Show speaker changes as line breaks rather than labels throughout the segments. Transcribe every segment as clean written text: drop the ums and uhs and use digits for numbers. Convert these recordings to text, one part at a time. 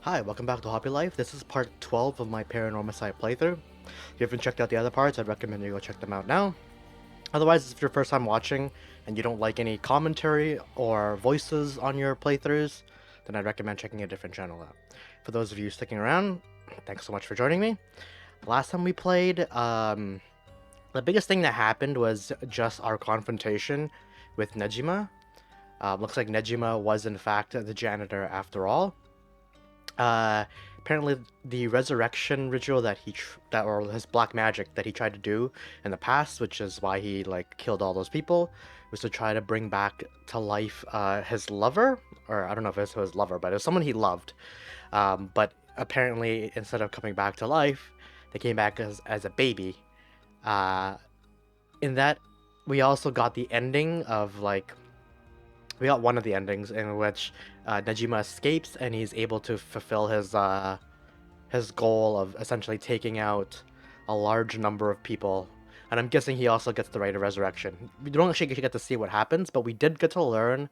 Hi, welcome back to Hobby Life. This is part 12 of my Paranormasight playthrough. If you haven't checked out the other parts, I'd recommend you go check them out now. Otherwise, if it's your first time watching and you don't like any commentary or voices on your playthroughs, then I'd recommend checking a different channel out. For those of you sticking around, thanks so much for joining me. Last time we played, the biggest thing that happened was just our confrontation with Nejima. Looks like Nejima was in fact the janitor after all. Apparently the resurrection ritual that or his black magic that he tried to do in the past, which is why he like killed all those people, was to try to bring back to life his lover, or I don't know if it was his lover, but it was someone he loved. But apparently instead of coming back to life, they came back as a baby. In that, we also got the ending of like we got one of the endings in which Najima escapes and he's able to fulfill his goal of essentially taking out a large number of people. And I'm guessing he also gets the right of resurrection. We don't actually get to see what happens, but we did get to learn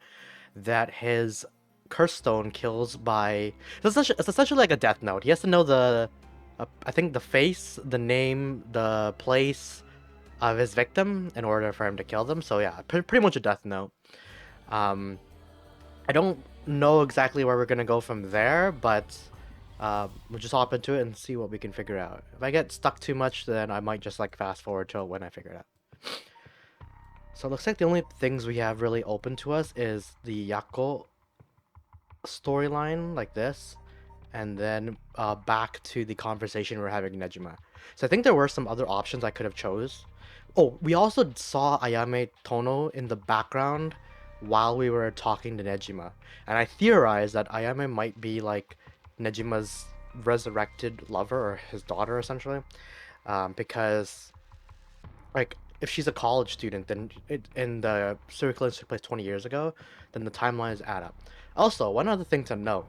that his curse stone kills by. It's essentially like a death note. He has to know I think the face, the name, the place of his victim in order for him to kill them. So yeah, pretty much a death note. Um, I don't know exactly where we're gonna go from there, but we'll just hop into it and see what we can figure out. If I get stuck too much, then I might just like fast forward till when I figure it out. So it looks like the only things we have really open to us is the Yako storyline like this, and then back to the conversation we're having with Nejima. So I think there were some other options I could have chose. Oh, we also saw Ayame Tono in the background while we were talking to Nejima, and I theorized that Ayame might be like Nejima's resurrected lover or his daughter essentially, because like if she's a college student, then in the circle took place 20 years ago, then the timelines add up. Also, one other thing to note,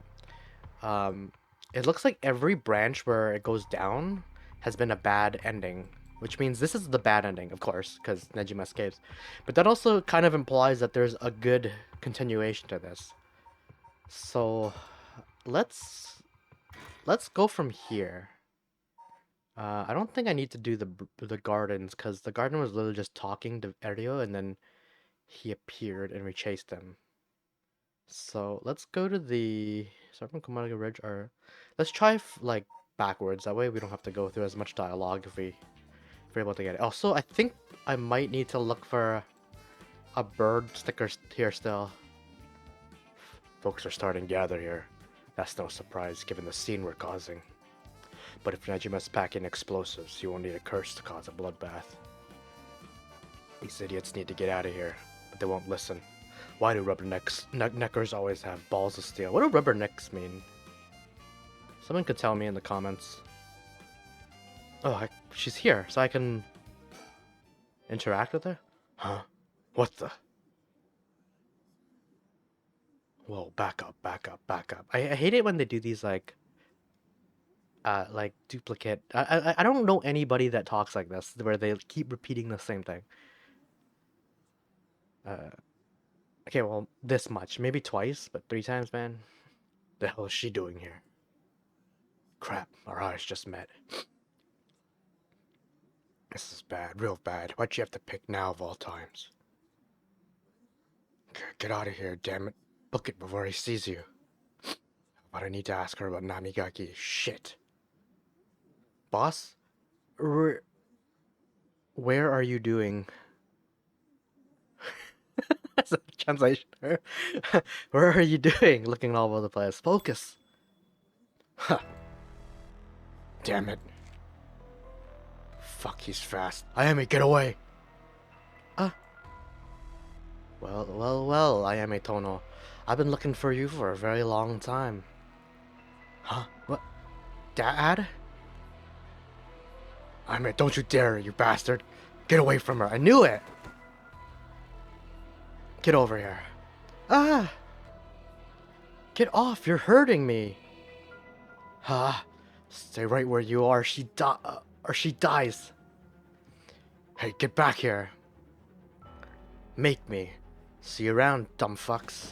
um, it looks like every branch where it goes down has been a bad ending, which means this is the bad ending, of course, because Nejima escapes. But that also kind of implies that there's a good continuation to this. So let's let's go from here. I don't think I need to do the gardens because the garden was literally just talking to Erio and then he appeared and we chased him. So let's go to the Serpent Komodo Ridge, or let's try like backwards. That way we don't have to go through as much dialogue if we're able to get it. Also, I think I might need to look for a bird sticker here still. Folks are starting to gather here. That's no surprise given the scene we're causing. But if Nejima's packing explosives, you won't need a curse to cause a bloodbath. These idiots need to get out of here, but they won't listen. Why do rubbernecks always have balls of steel? What do rubbernecks mean? Someone could tell me in the comments. Oh, she's here, so I can interact with her? Huh? What the? Whoa, back up, back up, back up. I hate it when they do these like duplicate. I don't know anybody that talks like this, where they keep repeating the same thing. Uh, okay, well, this much. Maybe twice, but 3 times, man? The hell is she doing here? Crap, our eyes just met. This is bad, real bad. Why'd you have to pick now of all times? Get out of here, damn it. Book it before he sees you. But I need to ask her about Namigaki. Shit. Boss? Where are you doing? That's a translation. Where are you doing? Looking all over the place. Focus. Huh. Damn it. Fuck, he's fast. Ayame, get away. Ah. Well, Ayame Tono. I've been looking for you for a very long time. Huh? What? Dad? Ayame, don't you dare, you bastard. Get away from her. I knew it. Get over here. Ah! Get off, you're hurting me. Huh? Stay right where you are, or she dies. Hey, get back here. Make me. See you around, dumb fucks.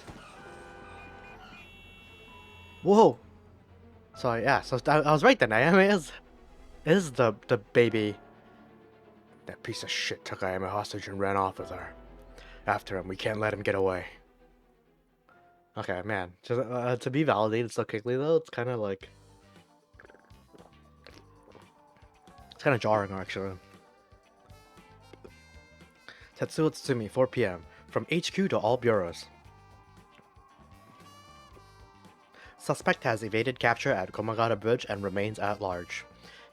Whoa! So yeah, so I was right then. Ayame is the baby. That piece of shit took Ayame hostage and ran off with her. After him, we can't let him get away. Okay, man. Just to be validated so quickly though, it's kind of like it's kind of jarring actually. Tetsuo Tsutsumi, 4 p.m. From HQ to all bureaus. Suspect has evaded capture at Komagata Bridge and remains at large.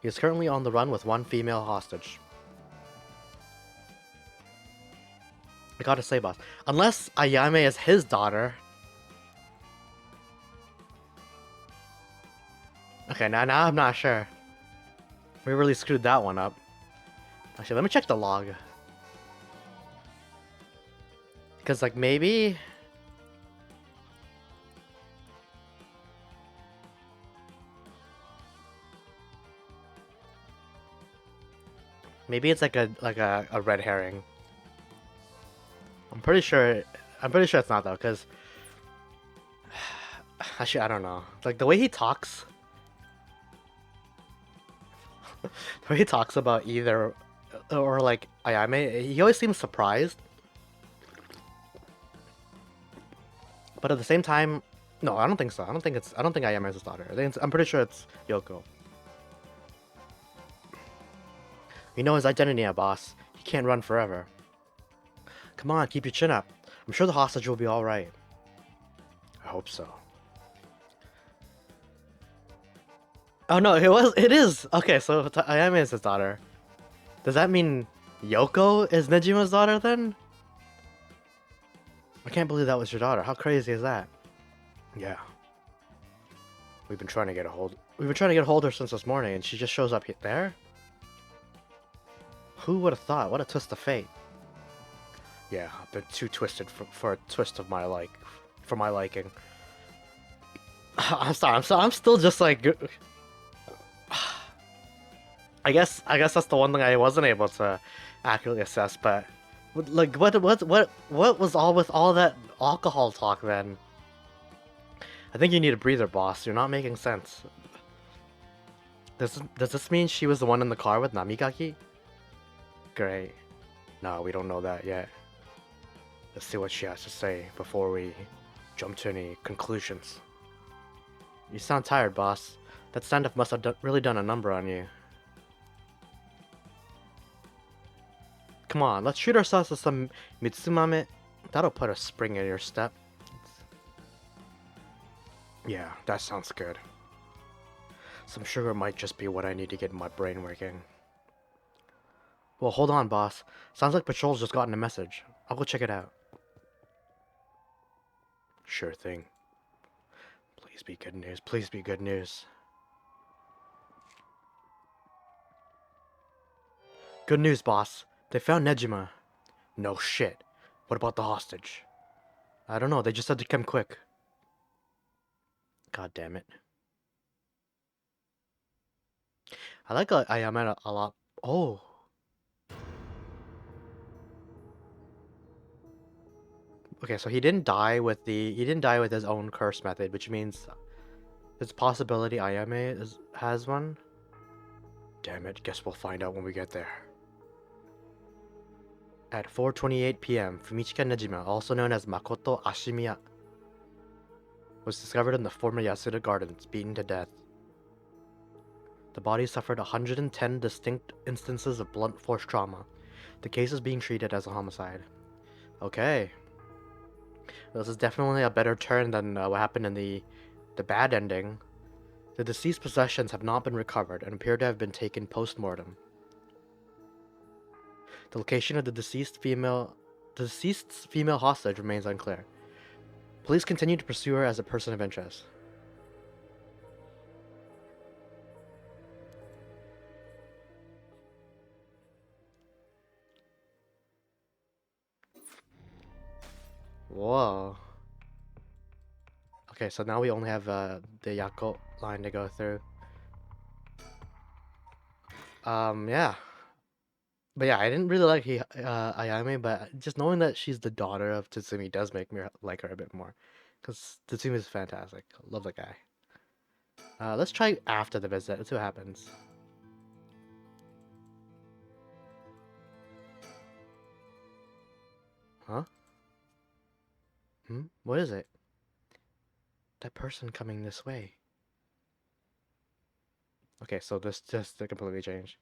He is currently on the run with one female hostage. I gotta say, boss, unless Ayame is his daughter. Okay, now I'm not sure. We really screwed that one up. Actually, let me check the log. Because, like, maybe... Maybe it's like a red herring. I'm pretty sure it's not though, because actually I don't know. Like the way he talks, the way he talks about either or like Ayame, he always seems surprised. But at the same time, no, I don't think so. I don't think Ayame is his daughter. I'm pretty sure it's Yoko. We know his identity now, boss. He can't run forever. Come on, keep your chin up. I'm sure the hostage will be alright. I hope so. Oh no, it is! Okay, so Ayame is his daughter. Does that mean Yoko is Nejima's daughter then? I can't believe that was your daughter. How crazy is that? Yeah. We've been trying to get a hold of her since this morning and she just shows up there? Who would have thought? What a twist of fate. Yeah, a bit too twisted for a twist of for my liking. I'm sorry, I'm still just like I guess that's the one thing I wasn't able to accurately assess, but like what was all with all that alcohol talk then? I think you need a breather, boss. You're not making sense. Does this mean she was the one in the car with Namigaki? Great. No, we don't know that yet. Let's see what she has to say before we jump to any conclusions. You sound tired, boss. That stand-up must have really done a number on you. Come on, let's treat ourselves to some Mitsumame. That'll put a spring in your step. Yeah, that sounds good. Some sugar might just be what I need to get my brain working. Well, hold on, boss. Sounds like Patrol's just gotten a message. I'll go check it out. Sure thing. Please be good news. Please be good news. Good news, boss. They found Nejima. No shit. What about the hostage? I don't know. They just said to come quick. God damn it. I like Ayame a lot. Oh. Okay, so he didn't die with his own curse method, which means there's a possibility Ayame has one. Damn it, guess we'll find out when we get there. At 4:28 p.m., Fumichika Nejima, also known as Makoto Ashimiya, was discovered in the former Yasuda Gardens, beaten to death. The body suffered 110 distinct instances of blunt force trauma. The case is being treated as a homicide. Okay. This is definitely a better turn than what happened in the bad ending. The deceased possessions have not been recovered and appear to have been taken post-mortem. The location of the deceased female hostage remains unclear. Police continue to pursue her as a person of interest. Whoa. Okay, so now we only have the Yako line to go through. Yeah. But yeah, I didn't really like Ayame, but just knowing that she's the daughter of Tatsumi does make me like her a bit more. Because Tatsumi is fantastic. Love the guy. Let's try after the visit. Let's see what happens. Huh? What is it? That person coming this way. Okay, so this just completely changed.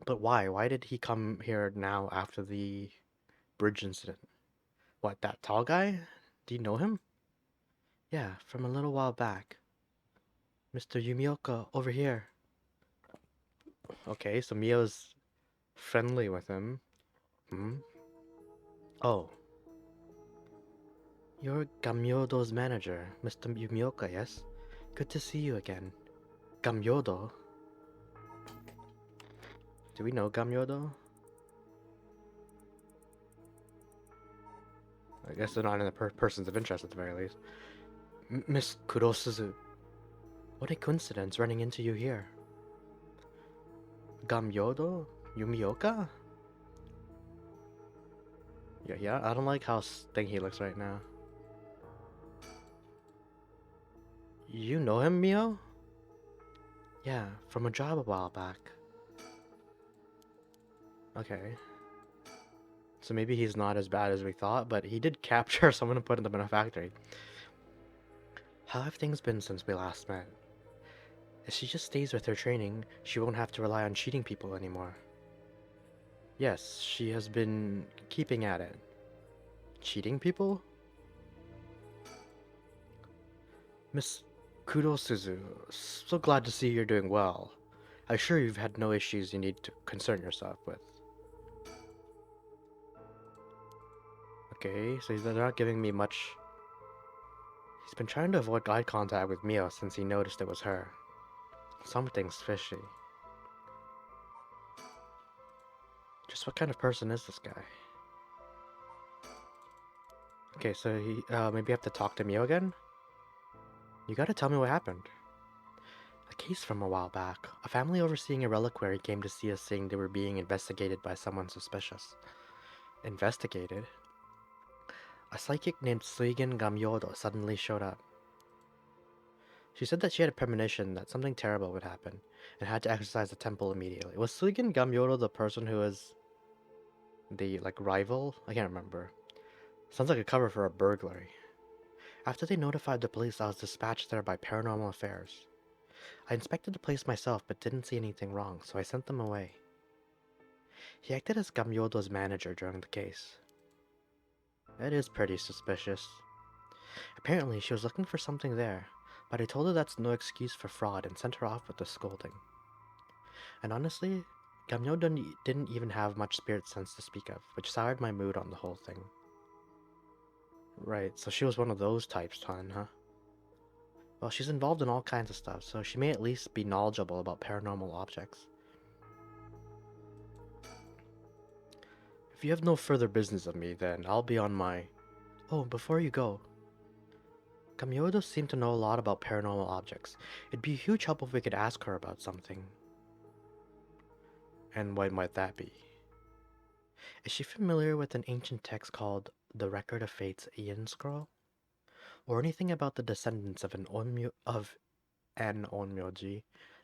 But why? Why did he come here now after the bridge incident? What, that tall guy? Do you know him? Yeah, from a little while back. Mr. Yumioka, over here. Okay, so Mio's friendly with him. Hmm? Oh, you're Gamyodo's manager, Mr. Yumioka, yes? Good to see you again. Gamyodo? Do we know Gamyodo? I guess they're not in the persons of interest at the very least. Miss Kurosuzu. What a coincidence running into you here. Gamyodo? Yumioka? Yeah, I don't like how stinky he looks right now. You know him, Mio? Yeah, from a job a while back. Okay. So maybe he's not as bad as we thought, but he did capture someone and put them in a factory. How have things been since we last met? If she just stays with her training, she won't have to rely on cheating people anymore. Yes, she has been keeping at it. Cheating people? Miss Kurosuzu, so glad to see you're doing well. I'm sure you've had no issues you need to concern yourself with. Okay, so they're not giving me much. He's been trying to avoid eye contact with Mio since he noticed it was her. Something's fishy. Just what kind of person is this guy? Okay, so he maybe I have to talk to Mio again? You gotta tell me what happened. A case from a while back. A family overseeing a reliquary came to see us saying they were being investigated by someone suspicious. Investigated? A psychic named Suigen Gamyodo suddenly showed up. She said that she had a premonition that something terrible would happen, and had to exercise the temple immediately. Was Suigen Gamyodo the person who was the, like, rival? I can't remember. Sounds like a cover for a burglary. After they notified the police, I was dispatched there by Paranormal Affairs. I inspected the place myself, but didn't see anything wrong, so I sent them away. He acted as Gamyodo's manager during the case. That is pretty suspicious. Apparently, she was looking for something there, but I told her that's no excuse for fraud and sent her off with a scolding. And honestly, Gamyodo didn't even have much spirit sense to speak of, which soured my mood on the whole thing. Right, so she was one of those types, huh? Well, she's involved in all kinds of stuff, so she may at least be knowledgeable about paranormal objects. If you have no further business of me, then I'll be on my... Oh, before you go, Gamyodo seemed to know a lot about paranormal objects. It'd be a huge help if we could ask her about something. And what might that be? Is she familiar with an ancient text called The Record of Fate's Ian Scroll? Or anything about the descendants of an onmyoji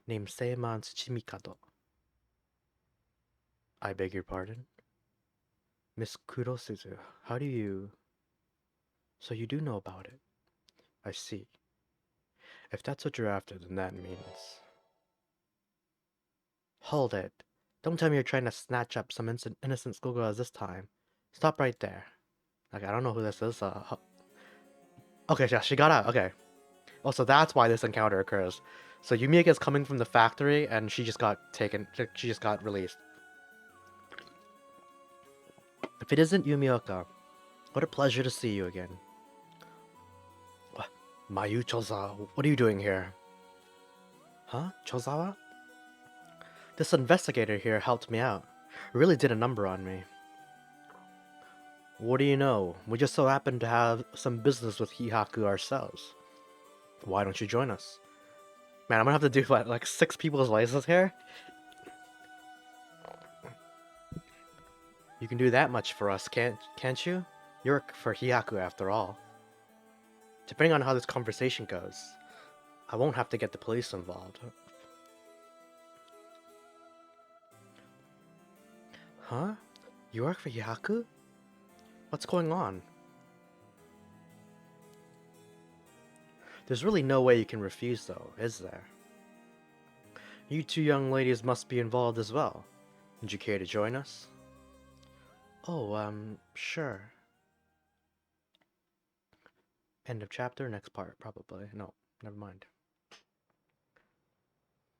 named Seiman Tsuchimikado? I beg your pardon? Miss Kurosuzu, how do you... So you do know about it? I see. If that's what you're after, then that means... Hold it. Don't tell me you're trying to snatch up some innocent schoolgirls this time. Stop right there. Okay, I don't know who this is. Okay, yeah, she got out. Okay. Oh, so that's why this encounter occurs. So Yumika is coming from the factory, and she just got taken. She just got released. If it isn't Yumioka, what a pleasure to see you again. What? Mayu Chozawa, what are you doing here? Huh? Chozawa? This investigator here helped me out. Really did a number on me. What do you know? We just so happen to have some business with Hihaku ourselves. Why don't you join us? Man, I'm gonna have to do what, like 6 people's voices here? You can do that much for us, can't you? You work for Hihaku after all. Depending on how this conversation goes. I won't have to get the police involved. Huh? You work for Yaku? What's going on? There's really no way you can refuse, though, is there? You two young ladies must be involved as well. Would you care to join us? Oh, sure. End of chapter, next part, probably. No, never mind. I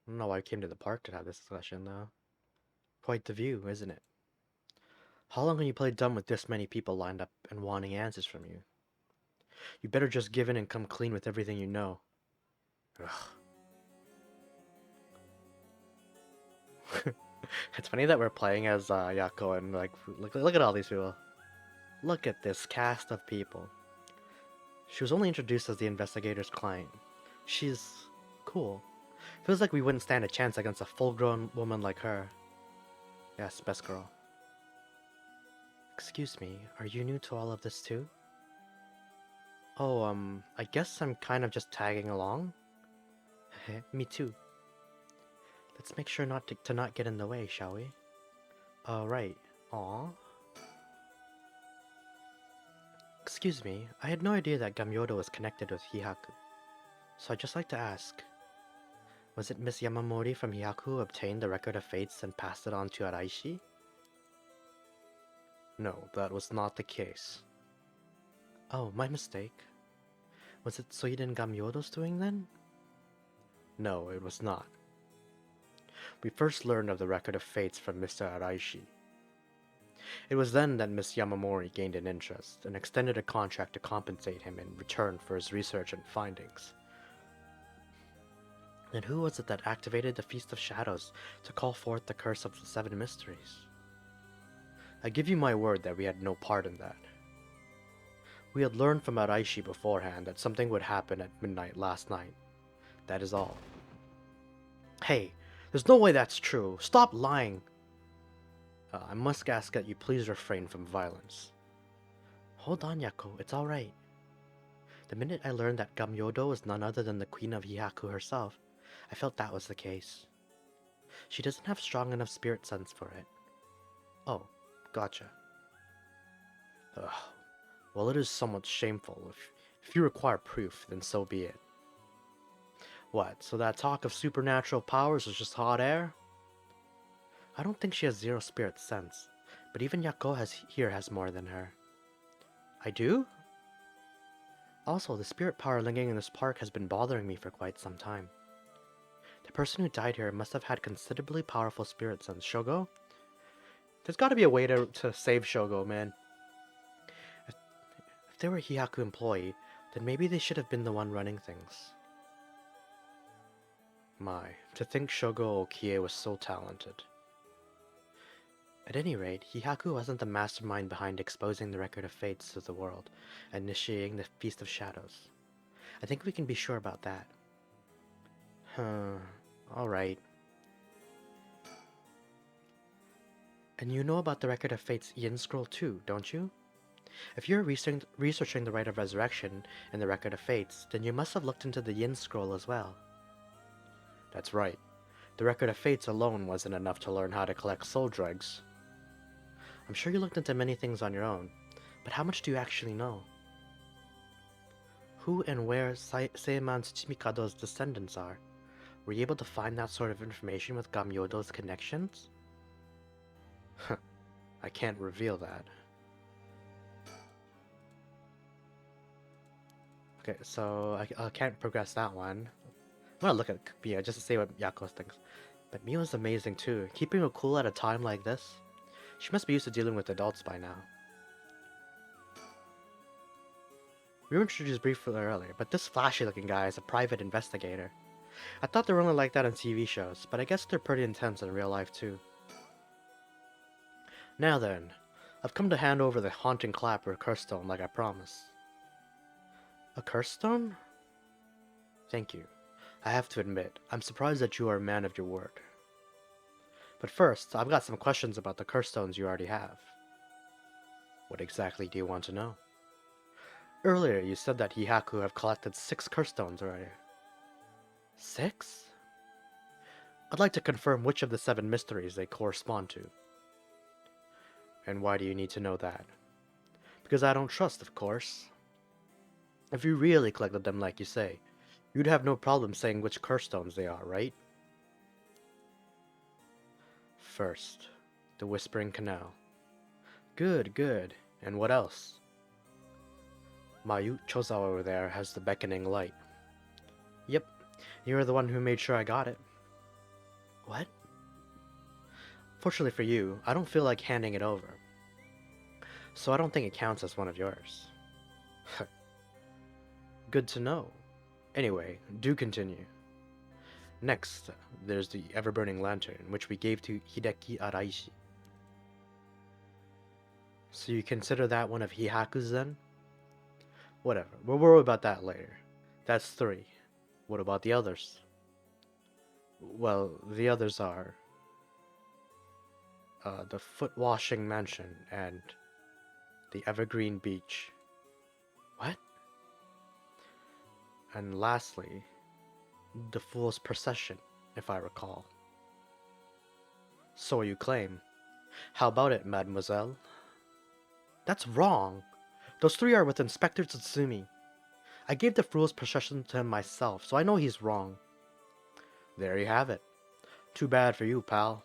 don't know why I came to the park to have this discussion, though. Quite the view, isn't it? How long can you play dumb with this many people lined up and wanting answers from you? You better just give in and come clean with everything you know. Ugh. It's funny that we're playing as Yako and like, look at all these people. Look at this cast of people. She was only introduced as the investigator's client. She's cool. Feels like we wouldn't stand a chance against a full-grown woman like her. Yes, best girl. Excuse me, are you new to all of this too? Oh, I guess I'm kind of just tagging along. Me too. Let's make sure not to not get in the way, shall we? Right. Aw. Excuse me, I had no idea that Gamyodo was connected with Hihaku. So I'd just like to ask, was it Miss Yamamori from Hihaku who obtained the Record of Fates and passed it on to Araishi? No, that was not the case. Oh, my mistake. Was it Soiden Gamyodo's doing then? No, it was not. We first learned of the Record of Fates from Mr. Araishi. It was then that Miss Yamamori gained an interest and extended a contract to compensate him in return for his research and findings. Then who was it that activated the Feast of Shadows to call forth the Curse of the Seven Mysteries? I give you my word that we had no part in that. We had learned from Araishi beforehand that something would happen at midnight last night. That is all. Hey, there's no way that's true. Stop lying. I must ask that you please refrain from violence. Hold on, Yako. It's alright. The minute I learned that Gamyodo was none other than the Queen of Hihaku herself, I felt that was the case. She doesn't have strong enough spirit sense for it. Oh, gotcha. Ugh. Well, it is somewhat shameful. If you require proof, then so be it. What, so that talk of supernatural powers was just hot air? I don't think she has zero spirit sense, but even Yako here has more than her. I do? Also, the spirit power linking in this park has been bothering me for quite some time. The person who died here must have had considerably powerful spirit sense. Shogo? There's gotta be a way to save Shogo, man. If they were a Hihaku employee, then maybe they should have been the one running things. My, to think Shogo Okie was so talented. At any rate, Hihaku wasn't the mastermind behind exposing the Record of Fates to the world and initiating the Feast of Shadows. I think we can be sure about that. Alright. And you know about the Record of Fates Yin Scroll too, don't you? If you're researching the Rite of Resurrection and the Record of Fates, then you must have looked into the Yin Scroll as well. That's right. The Record of Fates alone wasn't enough to learn how to collect soul dregs. I'm sure you looked into many things on your own, but how much do you actually know? Who and where Seiman Tsuchimikado's descendants are? Were you able to find that sort of information with Gamyodo's connections? I can't reveal that. Okay, so I can't progress that one. I'm gonna look at Mia just to see what Yako thinks. But Mia's amazing too, keeping her cool at a time like this. She must be used to dealing with adults by now. We were introduced briefly earlier, but this flashy-looking guy is a private investigator. I thought they were only like that on TV shows, but I guess they're pretty intense in real life too. Now then, I've come to hand over the haunting clapper curse stone like I promised. A curse stone? Thank you. I have to admit, I'm surprised that you are a man of your word. But first, I've got some questions about the curse stones you already have. What exactly do you want to know? Earlier, you said that Hihaku have collected 6 curse stones already. 6? I'd like to confirm which of the 7 mysteries they correspond to. And why do you need to know that? Because I don't trust, of course. If you really collected them like you say, you'd have no problem saying which curse stones they are, right? First, the Whispering Canal. Good, good. And what else? Mayu Chozawa over there has the beckoning light. Yep, you're the one who made sure I got it. What? Fortunately for you, I don't feel like handing it over. So I don't think it counts as one of yours. Good to know. Anyway, do continue. Next, there's the ever-burning lantern, which we gave to Hideki Araishi. So you consider that one of Hihaku's then? Whatever, we'll worry about that later. That's 3. What about the others? Well, the others are... the Foot-Washing Mansion and the Evergreen Beach. What? And lastly, the Fool's Procession, if I recall. So you claim. How about it, mademoiselle? That's wrong. Those 3 are with Inspector Tsutsumi. I gave the Fool's Procession to him myself, so I know he's wrong. There you have it. Too bad for you, pal.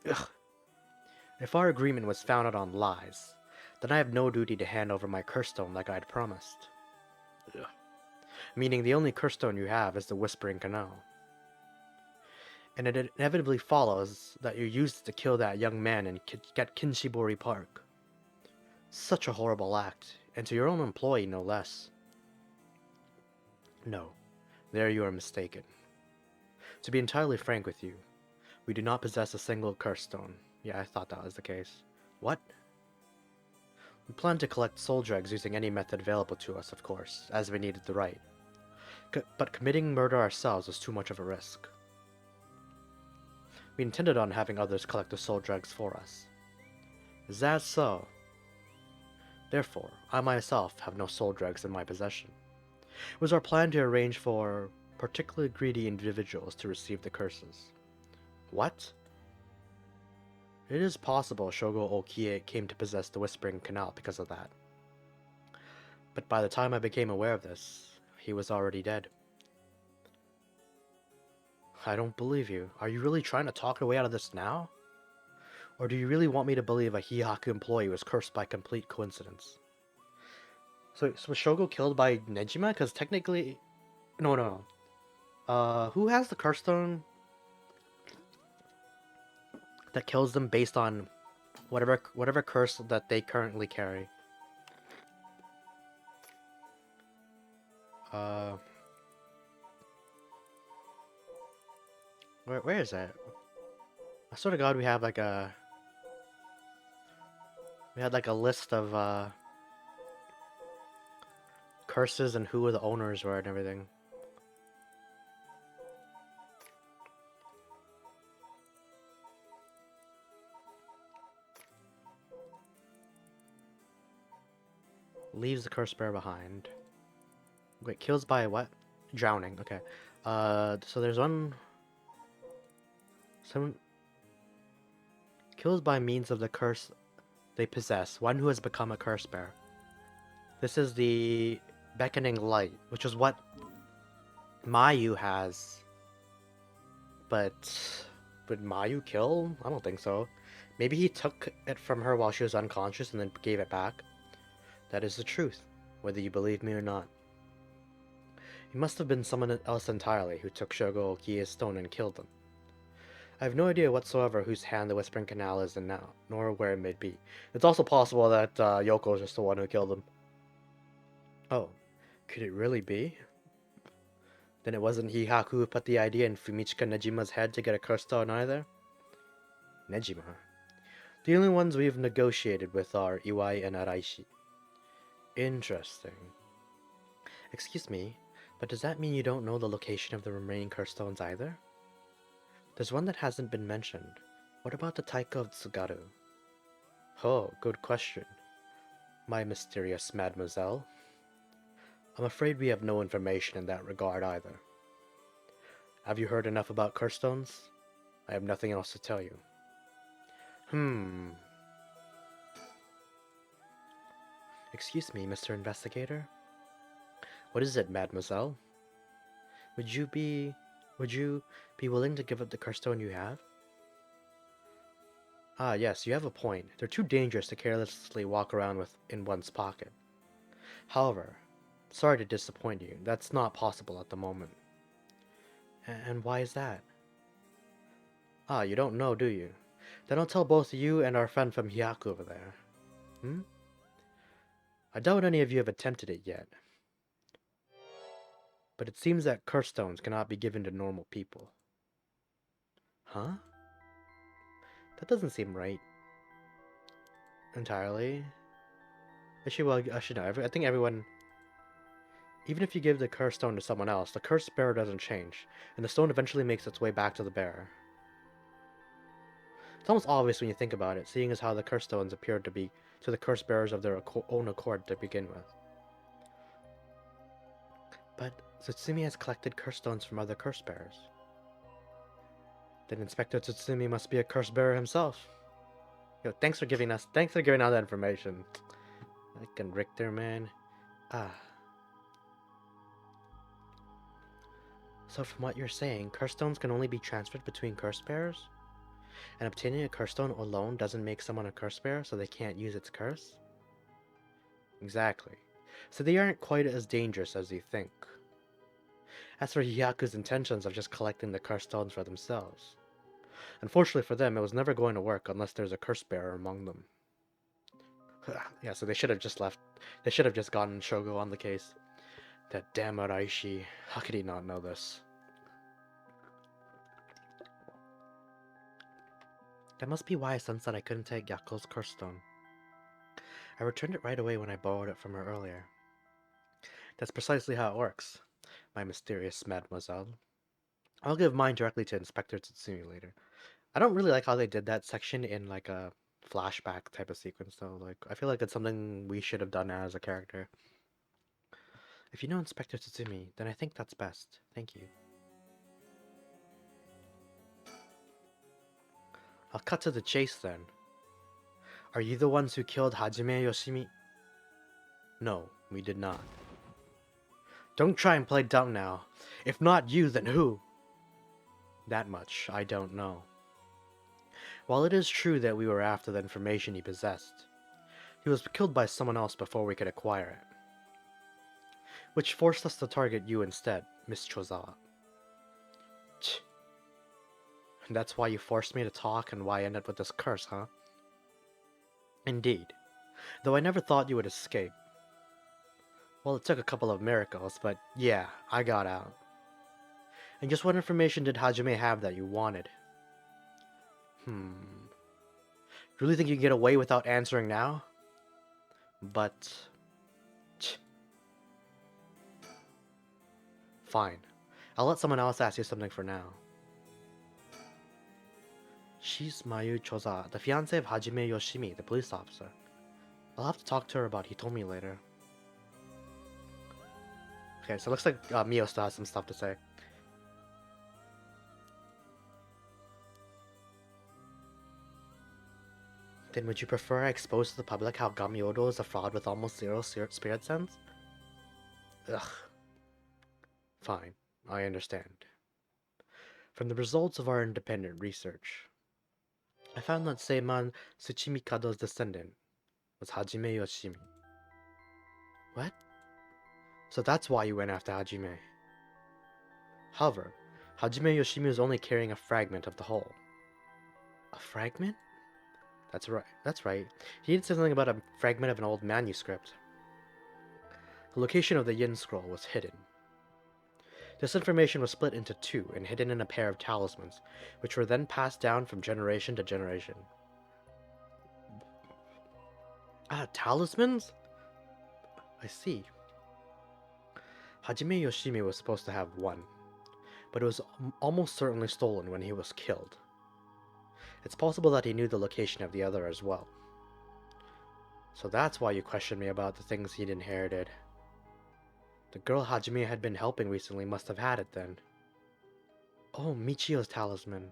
Ugh. If our agreement was founded on lies, then I have no duty to hand over my curse stone like I'd promised. Ugh. Meaning the only curse stone you have is the Whispering Canal. And it inevitably follows that you used it to kill that young man and get Kinshibori Park. Such a horrible act, and to your own employee no less. No, there you are mistaken. To be entirely frank with you, we do not possess a single curse stone. Yeah, I thought that was the case. What? We plan to collect soul dregs using any method available to us, of course, as we needed the right. But committing murder ourselves was too much of a risk. We intended on having others collect the soul dregs for us. Is that so? Therefore, I myself have no soul dregs in my possession. It was our plan to arrange for particularly greedy individuals to receive the curses. What? It is possible Shogo Okie came to possess the Whispering Canal because of that. But by the time I became aware of this, he was already dead. I don't believe you. Are you really trying to talk your way out of this now? Or do you really want me to believe a Hihaku employee was cursed by complete coincidence? So was Shogo killed by Nejima? Because technically... No. Who has the curse stone that kills them based on whatever curse that they currently carry? Where is that? I swear to God, we had like a list of curses and who the owners were and everything. Leaves the curse bearer behind. Wait, kills by what? Drowning. Okay. So there's one. Someone kills by means of the curse they possess. One who has become a curse bearer. This is the beckoning light, which is what Mayu has. But would Mayu kill? I don't think so. Maybe he took it from her while she was unconscious and then gave it back. That is the truth, whether you believe me or not. It must have been someone else entirely who took Shogo Okie's stone and killed them. I have no idea whatsoever whose hand the Whispering Canal is in now, nor where it may be. It's also possible that Yoko is just the one who killed him. Oh, could it really be? Then it wasn't Hihaku who put the idea in Fumichika Nejima's head to get a curse stone either? Nejima? The only ones we've negotiated with are Iwai and Araishi. Interesting. Excuse me, but does that mean you don't know the location of the remaining curse stones either? There's one that hasn't been mentioned. What about the Taika of Tsugaru? Oh, good question, my mysterious mademoiselle. I'm afraid we have no information in that regard either. Have you heard enough about curse stones? I have nothing else to tell you. Excuse me, Mr. Investigator? What is it, mademoiselle? Would you be willing to give up the curse stone you have? Ah, yes, you have a point. They're too dangerous to carelessly walk around with in one's pocket. However, sorry to disappoint you, that's not possible at the moment. And why is that? Ah, you don't know, do you? Then I'll tell both you and our friend from Hyaku over there. Hmm? I doubt any of you have attempted it yet. But it seems that curse stones cannot be given to normal people. Huh? That doesn't seem right. Entirely. I should know. I think everyone... Even if you give the curse stone to someone else, the curse bearer doesn't change, and the stone eventually makes its way back to the bearer. It's almost obvious when you think about it, seeing as how the curse stones appeared to be to the curse bearers of their own accord to begin with. But Tsutsumi has collected curse stones from other curse bearers. Then Inspector Tsutsumi must be a curse bearer himself. Yo, thanks for giving out that information. Fucking Richter, man. Ah. So from what you're saying, curse stones can only be transferred between curse bearers? And obtaining a curse stone alone doesn't make someone a curse bearer, so they can't use its curse? Exactly. So they aren't quite as dangerous as you think. As for Hyaku's intentions of just collecting the curse stones for themselves, unfortunately for them, it was never going to work unless there's a curse bearer among them. Yeah, so they should have just left. They should have just gotten Shogo on the case. That damn Araishi. How could he not know this? That must be why I sensed that I couldn't take Yako's curse stone. I returned it right away when I borrowed it from her earlier. That's precisely how it works, my mysterious mademoiselle. I'll give mine directly to Inspector Tsutsumi later. I don't really like how they did that section in like a flashback type of sequence though. Like I feel like it's something we should have done as a character. If you know Inspector Tsutsumi, then I think that's best. Thank you. I'll cut to the chase then. Are you the ones who killed Hajime Yoshimi? No, we did not. Don't try and play dumb now. If not you, then who? That much I don't know. While it is true that we were after the information he possessed, he was killed by someone else before we could acquire it. Which forced us to target you instead, Miss Chozawa. Tch. That's why you forced me to talk and why I ended with this curse, huh? Indeed. Though I never thought you would escape. Well, it took a couple of miracles, but yeah, I got out. And just what information did Hajime have that you wanted? Really think you can get away without answering now? But... Tch. Fine. I'll let someone else ask you something for now. She's Mayu Choza, the fiancée of Hajime Yoshimi, the police officer. I'll have to talk to her about Hitomi later. Okay, so it looks like Mio still has some stuff to say. Then would you prefer I expose to the public how Gamiodo is a fraud with almost zero spirit sense? Ugh. Fine, I understand. From the results of our independent research, I found that Seiman Tsuchimikado's descendant was Hajime Yoshimi. What? So that's why you went after Hajime. However, Hajime Yoshimi was only carrying a fragment of the whole. A fragment? That's right. He did say something about a fragment of an old manuscript. The location of the Yin scroll was hidden. This information was split into two and hidden in a pair of talismans, which were then passed down from generation to generation. Ah, talismans? I see. Hajime Yoshimi was supposed to have one, but it was almost certainly stolen when he was killed. It's possible that he knew the location of the other as well. So that's why you questioned me about the things he'd inherited. The girl Hajime had been helping recently must have had it then. Oh, Michio's talisman.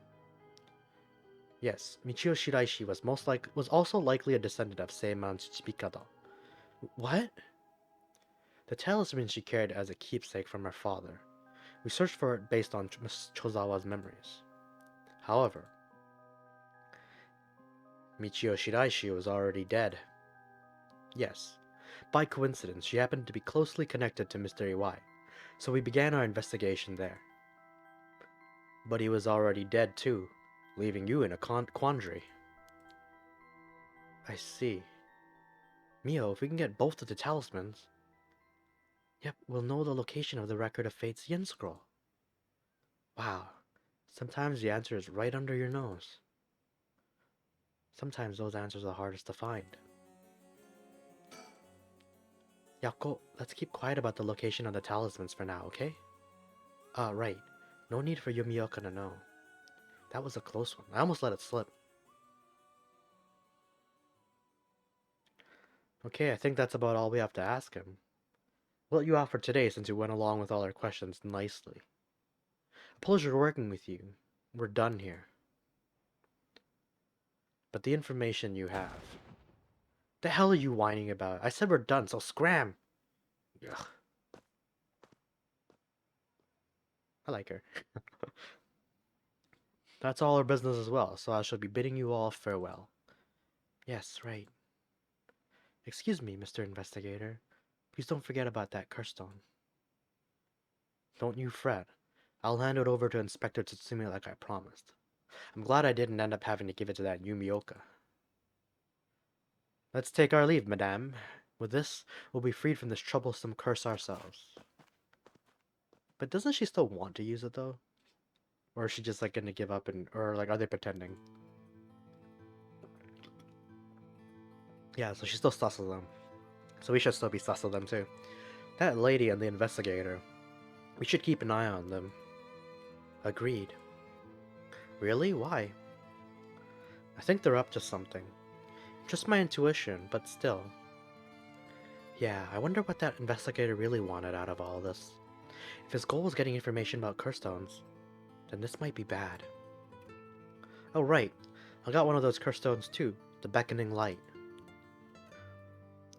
Yes, Michio Shiraishi was also likely a descendant of Seiman Chichibikado. What? The talisman she carried as a keepsake from her father. We searched for it based on Miss Chozawa's memories. However, Michio Shiraishi was already dead. Yes. By coincidence, she happened to be closely connected to Mr. Iwai, so we began our investigation there. But he was already dead too, leaving you in a quandary. I see. Mio, if we can get both of the talismans... Yep, we'll know the location of the Record of Fate's Yin Scroll. Wow. Sometimes the answer is right under your nose. Sometimes those answers are hardest to find. Yako, let's keep quiet about the location of the talismans for now, okay? Right. No need for Yumioka to know. That was a close one. I almost let it slip. Okay, I think that's about all we have to ask him. We'll let you off for today since you went along with all our questions nicely. A pleasure working with you. We're done here. But the information you have... The hell are you whining about? I said we're done, so scram! Ugh. I like her. That's all our business as well, so I shall be bidding you all farewell. Yes, right. Excuse me, Mr. Investigator. Please don't forget about that curse stone. Don't you fret. I'll hand it over to Inspector Tsutsumi like I promised. I'm glad I didn't end up having to give it to that Yumioka. Let's take our leave, madame. With this, we'll be freed from this troublesome curse ourselves. But doesn't she still want to use it, though? Or is she just, like, gonna give up and... Or, like, are they pretending? Yeah, so she still sus of them. So we should still be sus of them, too. That lady and the investigator. We should keep an eye on them. Agreed. Really? Why? I think they're up to something. Just my intuition, but still. Yeah, I wonder what that investigator really wanted out of all this. If his goal was getting information about curse stones, then this might be bad. Oh right, I got one of those curse stones too, the beckoning light.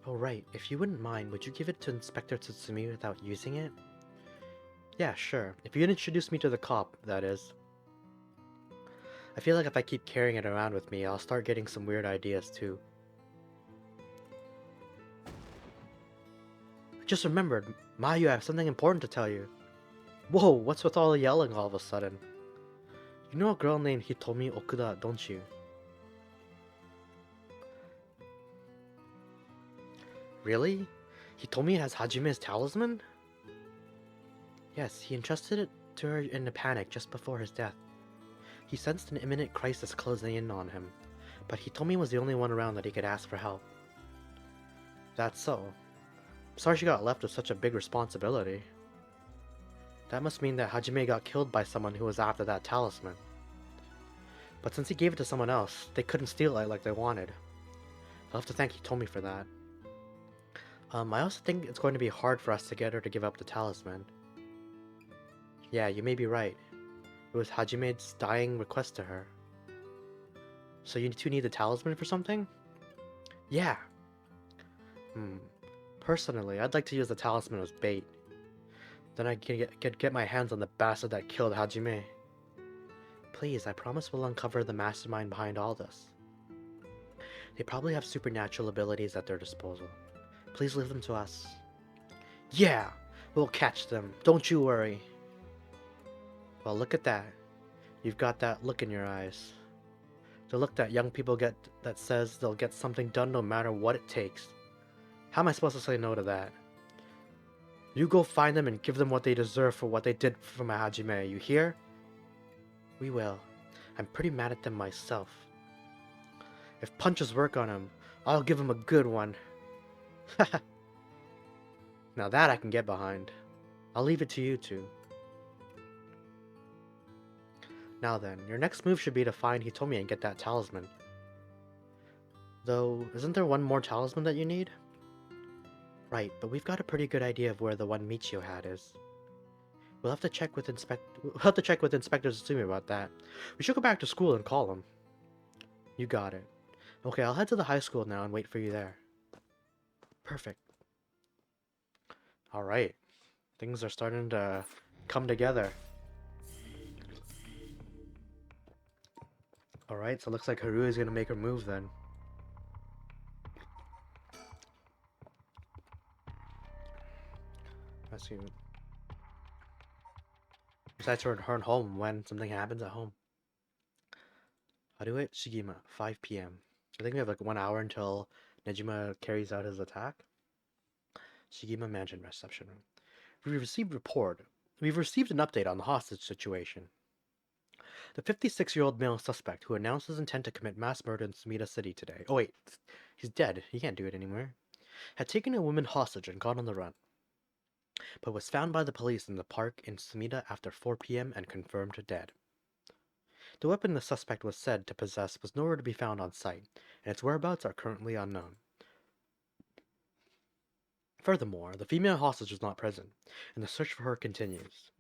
Oh right, if you wouldn't mind, would you give it to Inspector Tsutsumi without using it? Yeah, sure. If you'd introduce me to the cop, that is. I feel like if I keep carrying it around with me, I'll start getting some weird ideas too. I just remembered, Mayu, I have something important to tell you. Whoa, what's with all the yelling all of a sudden? You know a girl named Hitomi Okuda, don't you? Really? Hitomi has Hajime's talisman? Yes, he entrusted it to her in a panic just before his death. He sensed an imminent crisis closing in on him, but Hitomi was the only one around that he could ask for help. That's so. I'm sorry she got left with such a big responsibility. That must mean that Hajime got killed by someone who was after that talisman. But since he gave it to someone else, they couldn't steal it like they wanted. I'll have to thank Hitomi for that. I also think it's going to be hard for us to get her to give up the talisman. Yeah, you may be right. It was Hajime's dying request to her. So you two need the talisman for something? Yeah. Personally, I'd like to use the talisman as bait. Then I can get my hands on the bastard that killed Hajime. Please, I promise we'll uncover the mastermind behind all this. They probably have supernatural abilities at their disposal. Please leave them to us. Yeah! We'll catch them, don't you worry. Well, look at that. You've got that look in your eyes. The look that young people get that says they'll get something done no matter what it takes. How am I supposed to say no to that? You go find them and give them what they deserve for what they did for my Hajime, you hear? We will. I'm pretty mad at them myself. If punches work on him, I'll give him a good one. Now that I can get behind. I'll leave it to you two. Now then, your next move should be to find Hitomi and get that talisman. Though, isn't there one more talisman that you need? Right, but we've got a pretty good idea of where the one Michio had is. We'll have to check with Inspector Sutsumi about that. We should go back to school and call him. You got it. Okay, I'll head to the high school now and wait for you there. Perfect. Alright. Things are starting to come together. Alright, so it looks like Harue is gonna make her move then. Let's see. Decides to return home when something happens at home. Harue Shigima, 5 p.m. I think we have like 1 hour until Nejima carries out his attack. Shigima Mansion reception room. We've received an update on the hostage situation. The 56-year-old male suspect who announced his intent to commit mass murder in Sumida City today. Oh wait, he's dead. He can't do it anymore. Had taken a woman hostage and gone on the run, but was found by the police in the park in Sumida after 4 p.m. and confirmed dead. The weapon the suspect was said to possess was nowhere to be found on site, and its whereabouts are currently unknown. Furthermore, the female hostage was not present, and the search for her continues.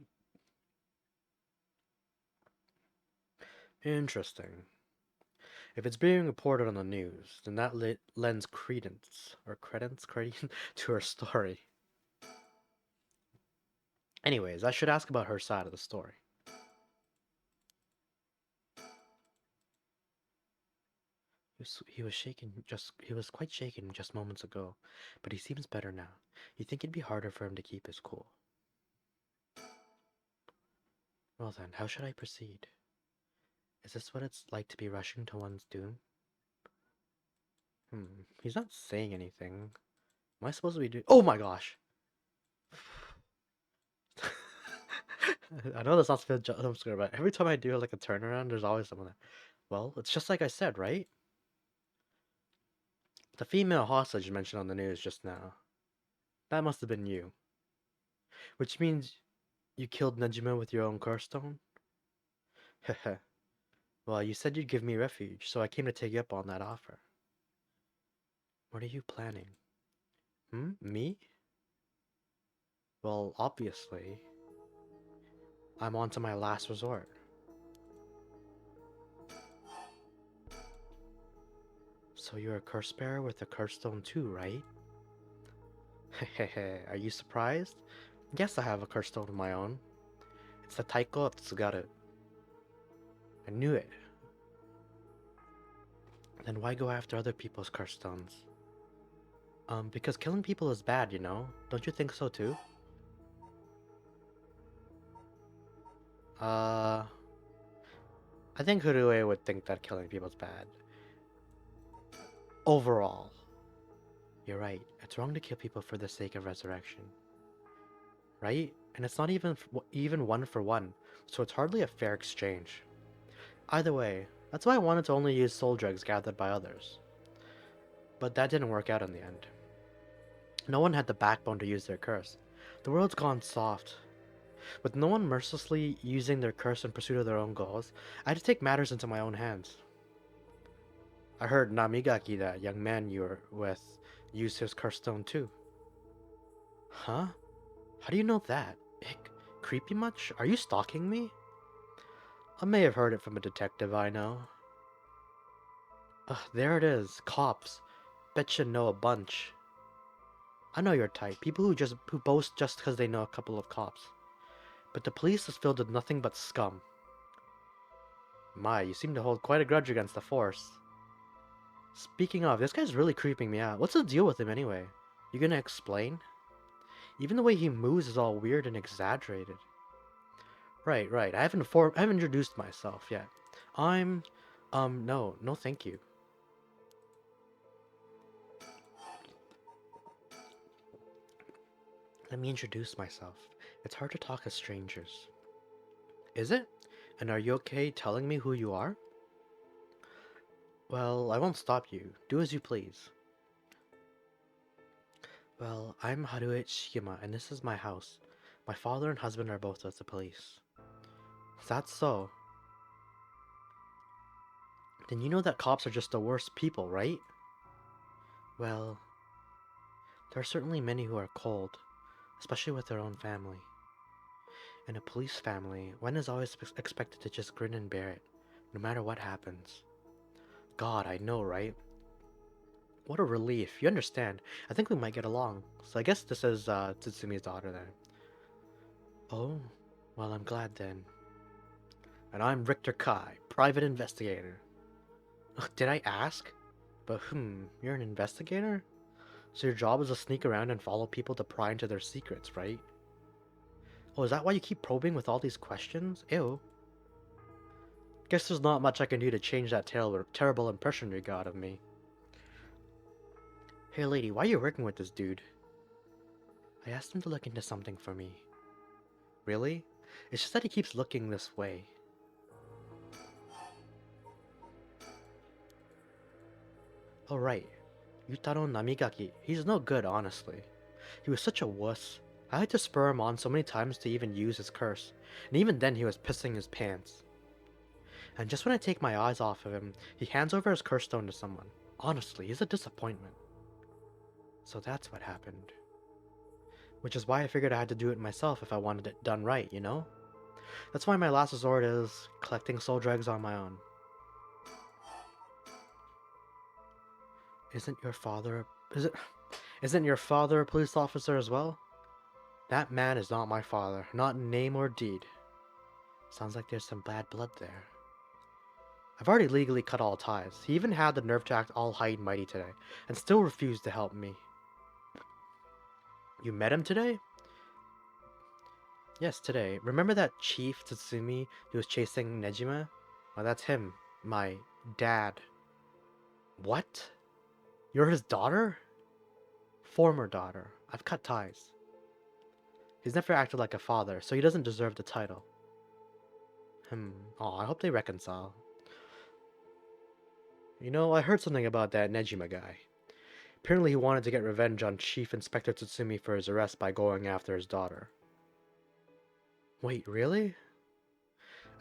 Interesting. If it's being reported on the news, then that lends credence to her story. Anyways, I should ask about her side of the story. He was quite shaken just moments ago, but he seems better now. You think it'd be harder for him to keep his cool? Well then, how should I proceed? Is this what it's like to be rushing to one's doom? He's not saying anything. Am I supposed to be doing? Oh my gosh! I know that's not supposed to jump scare, but every time I do like a turnaround, there's always someone that. Well, it's just like I said, right? The female hostage mentioned on the news just now. That must have been you. Which means you killed Najima with your own curse stone? Heh. Well, you said you'd give me refuge, so I came to take you up on that offer. What are you planning? Me? Well, obviously. I'm on to my last resort. So you're a curse bearer with a curse stone too, right? Hehehe, are you surprised? Yes, I have a curse stone of my own. It's the Taiko of Tsugaru. I knew it. Then why go after other people's curse stones? Because killing people is bad, you know? Don't you think so too? I think Harue would think that killing people is bad. Overall. You're right. It's wrong to kill people for the sake of resurrection. Right? And it's not even one for one, so it's hardly a fair exchange. Either way, that's why I wanted to only use soul drugs gathered by others. But that didn't work out in the end. No one had the backbone to use their curse. The world's gone soft. With no one mercilessly using their curse in pursuit of their own goals, I had to take matters into my own hands. I heard Namigaki, that young man you were with, used his curse stone too. Huh? How do you know that? Ick. Creepy much? Are you stalking me? I may have heard it from a detective I know. There it is. Cops. Bet you know a bunch. I know your type. People who boast just because they know a couple of cops. But the police is filled with nothing but scum. My, you seem to hold quite a grudge against the force. Speaking of, this guy's really creeping me out. What's the deal with him anyway? You gonna explain? Even the way he moves is all weird and exaggerated. Right. I haven't introduced myself yet. No, thank you. Let me introduce myself. It's hard to talk as strangers. Is it? And are you okay telling me who you are? Well, I won't stop you. Do as you please. Well, I'm Harue Shigema, and this is my house. My father and husband are both with the police. That's so. Then you know that cops are just the worst people, right? Well, there are certainly many who are cold, especially with their own family. In a police family, one is always expected to just grin and bear it, no matter what happens. God, I know, right? What a relief. You understand. I think we might get along. So I guess this is Tsutsumi's daughter then. Oh, well, I'm glad then. And I'm Richter Kai, private investigator. Ugh, did I ask? But you're an investigator? So your job is to sneak around and follow people to pry into their secrets, right? Oh, is that why you keep probing with all these questions? Ew. Guess there's not much I can do to change that terrible impression you got of me. Hey lady, why are you working with this dude? I asked him to look into something for me. Really? It's just that he keeps looking this way. Oh right, Yutaro Namigaki. He's no good, honestly. He was such a wuss. I had to spur him on so many times to even use his curse, and even then he was pissing his pants. And just when I take my eyes off of him, he hands over his curse stone to someone. Honestly, he's a disappointment. So that's what happened. Which is why I figured I had to do it myself if I wanted it done right, you know? That's why my last resort is collecting soul dregs on my own. Isn't your father... Isn't your father a police officer as well? That man is not my father, not in name or deed. Sounds like there's some bad blood there. I've already legally cut all ties. He even had the nerve to act all high and mighty today, and still refused to help me. You met him today? Yes, today. Remember that Chief Tsutsumi who was chasing Nejima? Well, that's him. My dad. What? You're his daughter? Former daughter. I've cut ties. He's never acted like a father, so he doesn't deserve the title. Oh, I hope they reconcile. You know, I heard something about that Nejima guy. Apparently he wanted to get revenge on Chief Inspector Tsutsumi for his arrest by going after his daughter. Wait, really?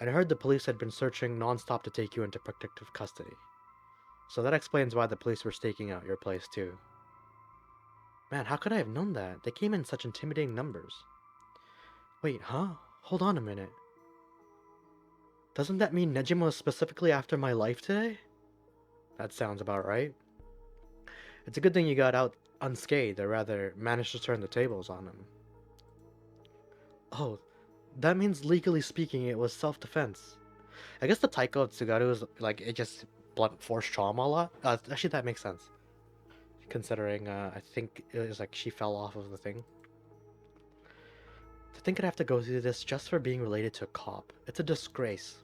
And I heard the police had been searching non-stop to take you into protective custody. So that explains why the police were staking out your place too. Man, how could I have known that? They came in such intimidating numbers. Wait, huh? Hold on a minute. Doesn't that mean Nejima was specifically after my life today? That sounds about right. It's a good thing you got out unscathed, or rather, managed to turn the tables on him. Oh, that means legally speaking it was self-defense. I guess the Taiko of Tsugaru is like, it just blunt force trauma a lot. Actually, that makes sense. Considering, I think it was like she fell off of the thing. To think I'd have to go through this just for being related to a cop. It's a disgrace.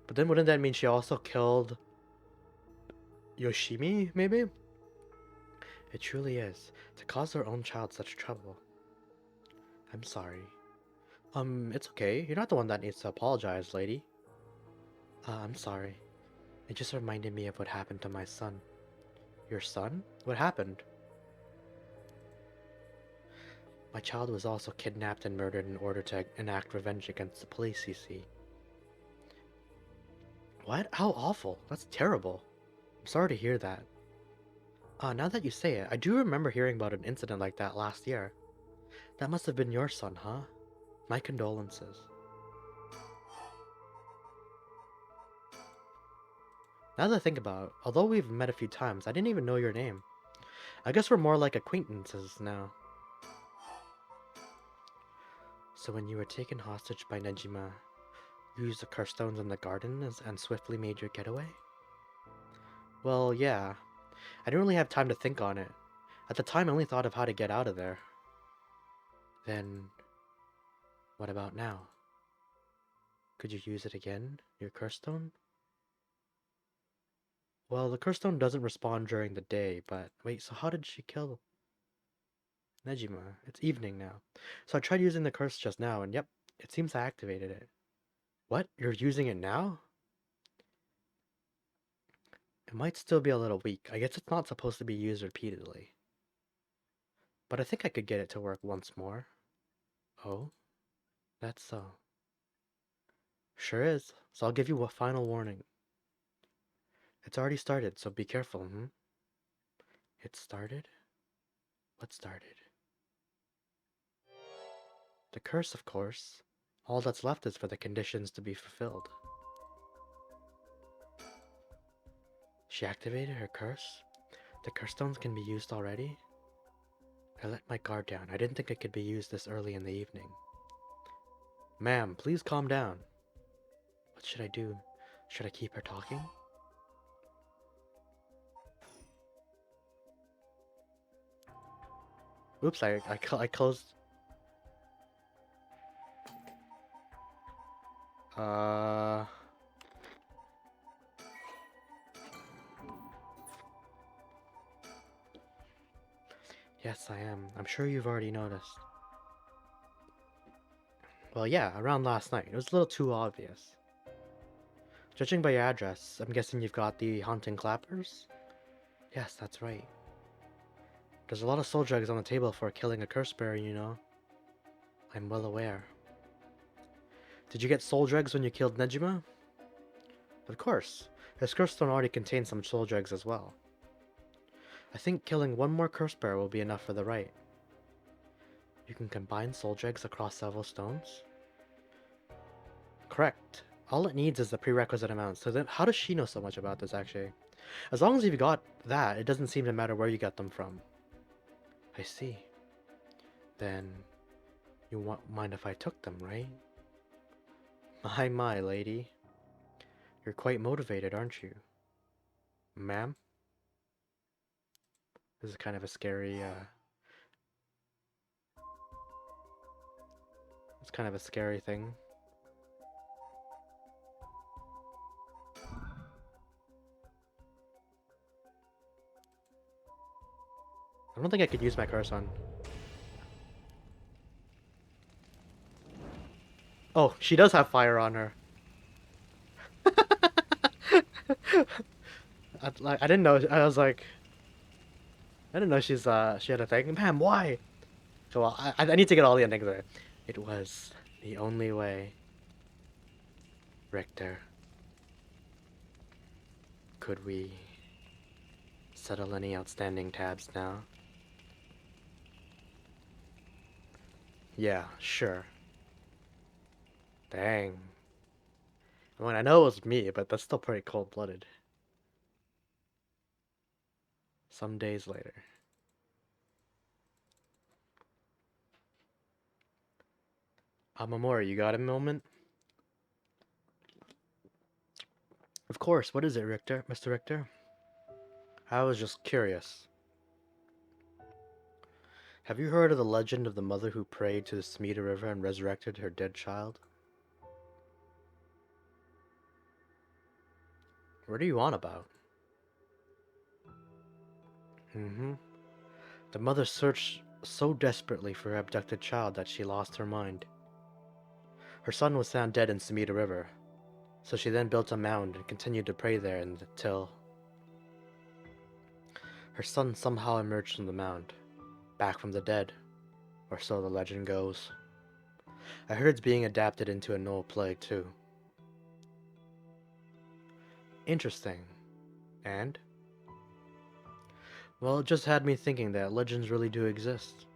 But then wouldn't that mean she also killed Yoshimi, maybe? It truly is. To cause their own child such trouble. I'm sorry. It's okay. You're not the one that needs to apologize, lady. I'm sorry. It just reminded me of what happened to my son. Your son? What happened? My child was also kidnapped and murdered in order to enact revenge against the police, you see. What? How awful. That's terrible. I'm sorry to hear that. Now that you say it, I do remember hearing about an incident like that last year. That must have been your son, huh? My condolences. Now that I think about it, although we've met a few times, I didn't even know your name. I guess we're more like acquaintances now. So when you were taken hostage by Nejima, you used the curse stones in the garden and swiftly made your getaway? Well, yeah. I didn't really have time to think on it. At the time, I only thought of how to get out of there. Then, what about now? Could you use it again, your curse stone? Well, the curse stone doesn't respond during the day, but wait, so how did she kill Nejima? It's evening now. So I tried using the curse just now, and yep, it seems I activated it. What? You're using it now? It might still be a little weak. I guess it's not supposed to be used repeatedly. But I think I could get it to work once more. Oh? That's so. Sure is. So I'll give you a final warning. It's already started, so be careful, It started? What started? The curse, of course. All that's left is for the conditions to be fulfilled. She activated her curse? The curse stones can be used already? I let my guard down. I didn't think it could be used this early in the evening. Ma'am, please calm down. What should I do? Should I keep her talking? Oops, I closed... Yes, I am. I'm sure you've already noticed. Well, yeah, around last night. It was a little too obvious. Judging by your address, I'm guessing you've got the haunting clappers? Yes, that's right. There's a lot of soul drugs on the table for killing a curse bearer, you know. I'm well aware. Did you get soul drugs when you killed Nejima? Of course. His curse stone already contains some soul drugs as well. I think killing one more curse bearer will be enough for the rite. You can combine soul dregs across several stones? Correct. All it needs is the prerequisite amount, so then how does she know so much about this actually? As long as you've got that, it doesn't seem to matter where you get them from. I see. Then, you won't mind if I took them, right? My, lady. You're quite motivated, aren't you? Ma'am? This is kind of a scary, it's kind of a scary thing. I don't think I could use my curse on. Oh, she does have fire on her. I didn't know. I was like, I didn't know she had a thing. Ma'am, why? So well, I need to get all the endings there. It was the only way. Richter, could we settle any outstanding tabs now? Yeah, sure. Dang. I mean, I know it was me, but that's still pretty cold-blooded. Some days later. Amamori, you got a moment? Of course, what is it, Richter? Mr. Richter? I was just curious. Have you heard of the legend of the mother who prayed to the Smita River and resurrected her dead child? What are you on about? The mother searched so desperately for her abducted child that she lost her mind. Her son was found dead in Smita River, so she then built a mound and continued to pray there until her son somehow emerged from the mound, back from the dead, or so the legend goes. I heard it's being adapted into a Noel play too. Interesting. And? Well, it just had me thinking that legends really do exist.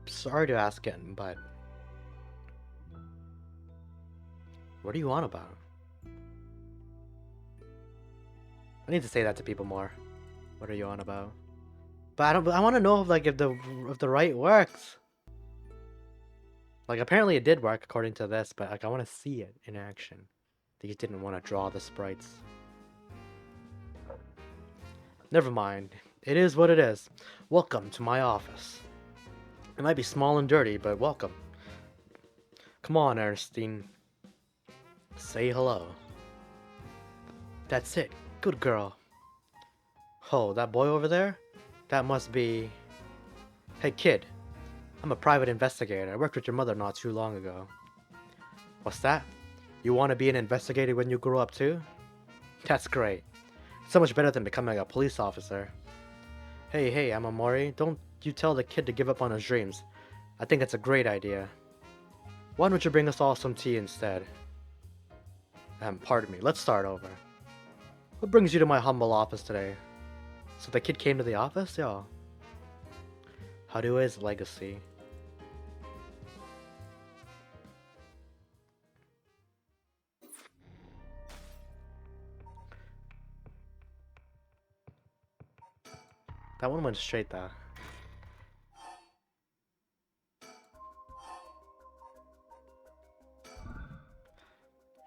Sorry to ask again, but what are you on about? I need to say that to people more. What are you on about? But I want to know if the rite works. Like apparently it did work according to this, but like I want to see it in action. They just didn't want to draw the sprites. Never mind. It is what it is. Welcome to my office. It might be small and dirty, but welcome. Come on, Ernestine. Say hello. That's it. Good girl. Oh, that boy over there? That must be... Hey, kid. I'm a private investigator. I worked with your mother not too long ago. What's that? You want to be an investigator when you grow up too? That's great. So much better than becoming a police officer. Hey, Amamori, don't you tell the kid to give up on his dreams. I think that's a great idea. Why don't you bring us all some tea instead? Pardon me, let's start over. What brings you to my humble office today? So the kid came to the office? Yeah. Harue's legacy. That one went straight though.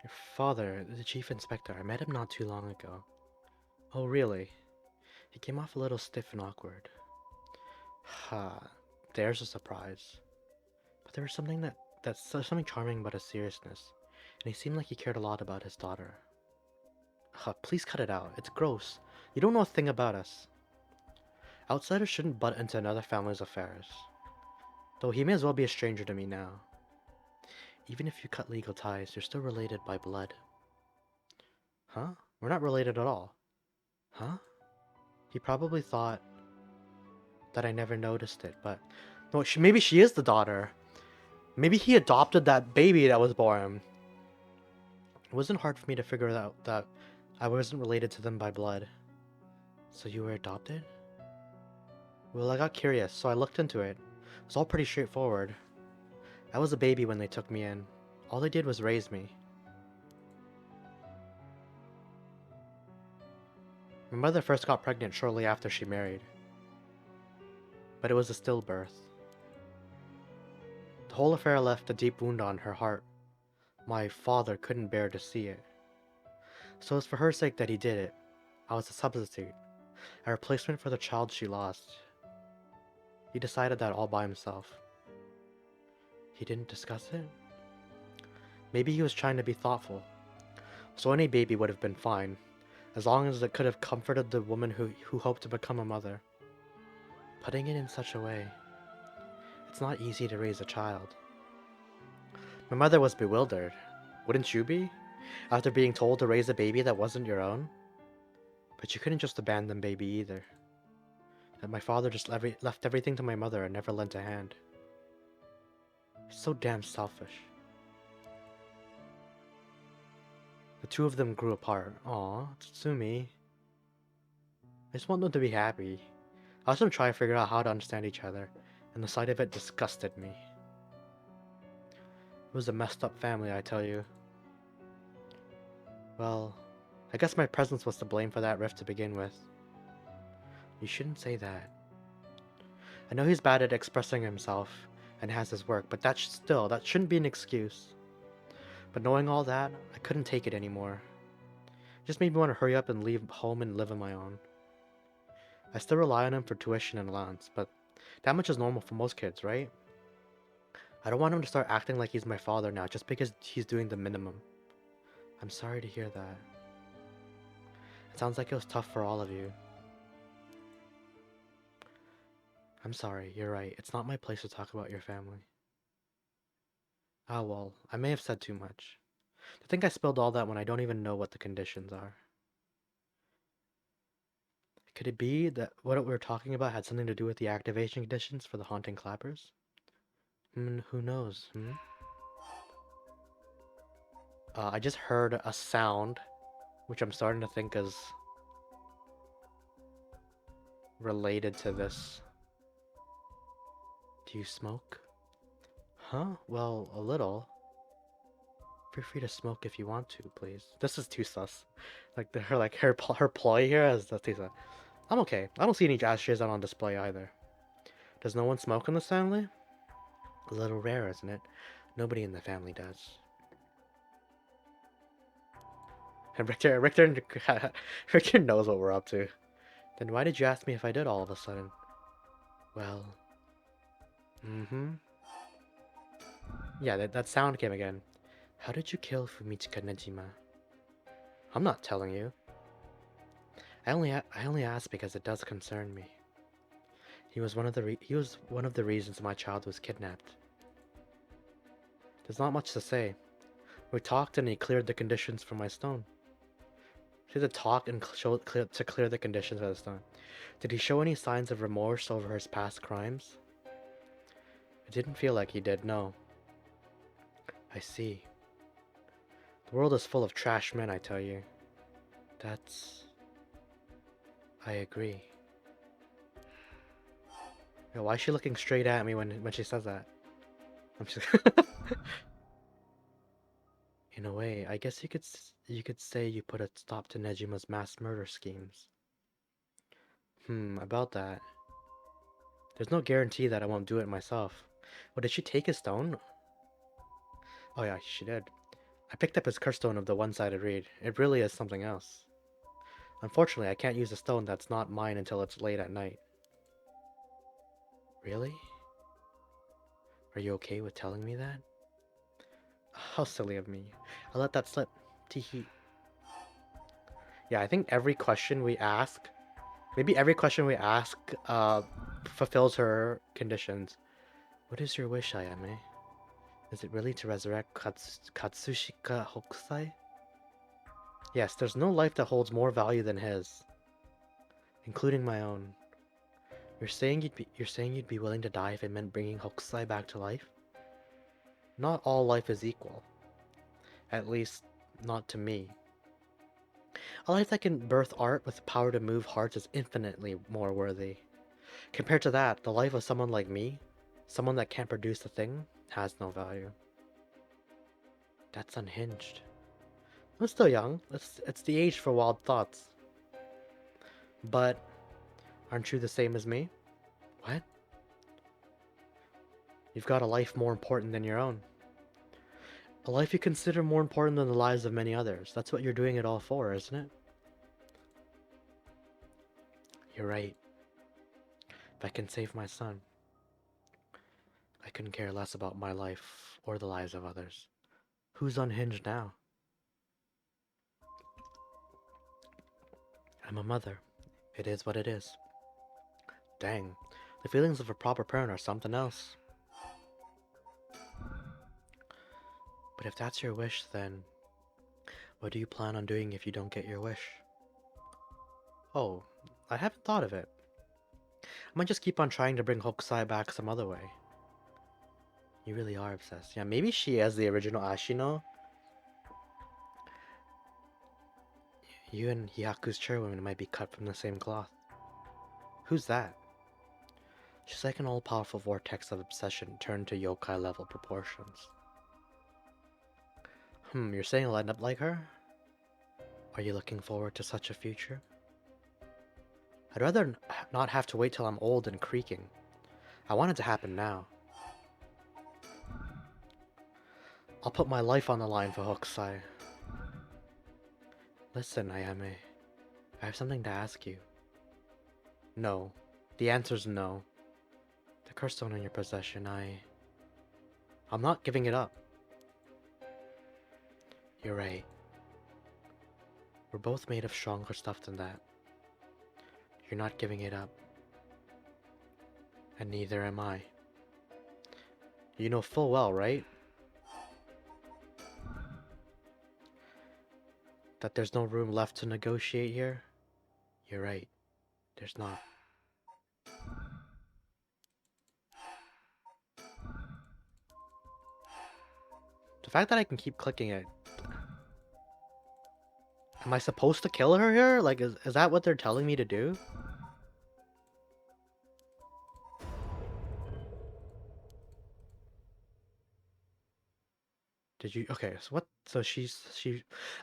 Your father, the chief inspector, I met him not too long ago. Oh, really? He came off a little stiff and awkward. Ha, there's a surprise. But there was that's something charming about his seriousness, and he seemed like he cared a lot about his daughter. Please cut it out. It's gross. You don't know a thing about us. Outsiders shouldn't butt into another family's affairs. Though he may as well be a stranger to me now. Even if you cut legal ties, you're still related by blood. Huh? We're not related at all. Huh? He probably thought that I never noticed it, but... No, maybe she is the daughter. Maybe he adopted that baby that was born. It wasn't hard for me to figure out that I wasn't related to them by blood. So you were adopted? Well, I got curious, so I looked into it. It was all pretty straightforward. I was a baby when they took me in. All they did was raise me. My mother first got pregnant shortly after she married. But it was a stillbirth. The whole affair left a deep wound on her heart. My father couldn't bear to see it. So it's for her sake that he did it. I was a substitute, a replacement for the child she lost. He decided that all by himself. He didn't discuss it? Maybe he was trying to be thoughtful. So any baby would have been fine, as long as it could have comforted the woman who hoped to become a mother. Putting it in such a way, it's not easy to raise a child. My mother was bewildered. Wouldn't you be? After being told to raise a baby that wasn't your own? But you couldn't just abandon baby either. And my father just left everything to my mother and never lent a hand. He's so damn selfish. The two of them grew apart. Aw, Tsutsumi. I just want them to be happy. I watched them try to figure out how to understand each other, and the sight of it disgusted me. It was a messed up family, I tell you. Well, I guess my presence was to blame for that rift to begin with. You shouldn't say that. I know he's bad at expressing himself and has his work, but that shouldn't be an excuse. But knowing all that, I couldn't take it anymore. It just made me want to hurry up and leave home and live on my own. I still rely on him for tuition and allowance, but that much is normal for most kids, right? I don't want him to start acting like he's my father now just because he's doing the minimum. I'm sorry to hear that. It sounds like it was tough for all of you. I'm sorry, you're right. It's not my place to talk about your family. Ah, well, I may have said too much. To think I spilled all that when I don't even know what the conditions are. Could it be that what we were talking about had something to do with the activation conditions for the haunting clappers? Who knows, I just heard a sound, which I'm starting to think is related to this. Do you smoke? Huh? Well, a little. Feel free to smoke if you want to, please. This is too sus. Her ploy here is that too sus. I'm okay. I don't see any ashtrays out on display either. Does no one smoke in this family? A little rare, isn't it? Nobody in the family does. And Richter knows what we're up to. Then why did you ask me if I did all of a sudden? Well... Yeah, that sound came again. How did you kill Fumichika Nejima? I'm not telling you. I only asked because it does concern me. He was one of the reasons my child was kidnapped. There's not much to say. We talked and he cleared the conditions for my stone. She had to talk and to clear the conditions for the stone. Did he show any signs of remorse over his past crimes? It didn't feel like he did, no. I see. The world is full of trash men, I tell you. I agree. Yo, why is she looking straight at me when she says that? I'm just In a way, I guess you could say you put a stop to Nejima's mass murder schemes. About that. There's no guarantee that I won't do it myself. Oh, did she take his stone? Oh yeah, she did. I picked up his curse stone of the one-sided reed. It really is something else. Unfortunately, I can't use a stone that's not mine until it's late at night. Really? Are you okay with telling me that? How silly of me. I let that slip. Teehee. Yeah, I think every question we ask, maybe every question we ask, fulfills her conditions. What is your wish, Ayame? Is it really to resurrect Katsushika Hokusai? Yes, there's no life that holds more value than his, including my own. You're saying you'd be willing to die if it meant bringing Hokusai back to life? Not all life is equal. At least, not to me. A life that can birth art with the power to move hearts is infinitely more worthy. Compared to that, the life of someone like me, someone that can't produce a thing, has no value. That's unhinged. I'm still young. It's the age for wild thoughts. But aren't you the same as me? What? You've got a life more important than your own. A life you consider more important than the lives of many others. That's what you're doing it all for, isn't it? You're right. If I can save my son, I couldn't care less about my life or the lives of others. Who's unhinged now? I'm a mother. It is what it is. Dang, the feelings of a proper parent are something else. But if that's your wish, then what do you plan on doing if you don't get your wish? Oh, I haven't thought of it. I might just keep on trying to bring Hokusai back some other way. You really are obsessed. Yeah, maybe she is the original Ashino. You and Hyaku's chairwoman might be cut from the same cloth. Who's that? She's like an all-powerful vortex of obsession turned to yokai-level proportions. You're saying I'll end up like her? Are you looking forward to such a future? I'd rather not have to wait till I'm old and creaking. I want it to happen now. I'll put my life on the line for Hokusai. Listen, Ayame. I have something to ask you. No. The answer's no. The curse stone in your possession, I'm not giving it up. You're right. We're both made of stronger stuff than that. You're not giving it up. And neither am I. You know full well, right? That there's no room left to negotiate here? You're right. There's not. The fact that I can keep clicking it... Am I supposed to kill her here? Like, is that what they're telling me to do? Did you... Okay, so what... So she...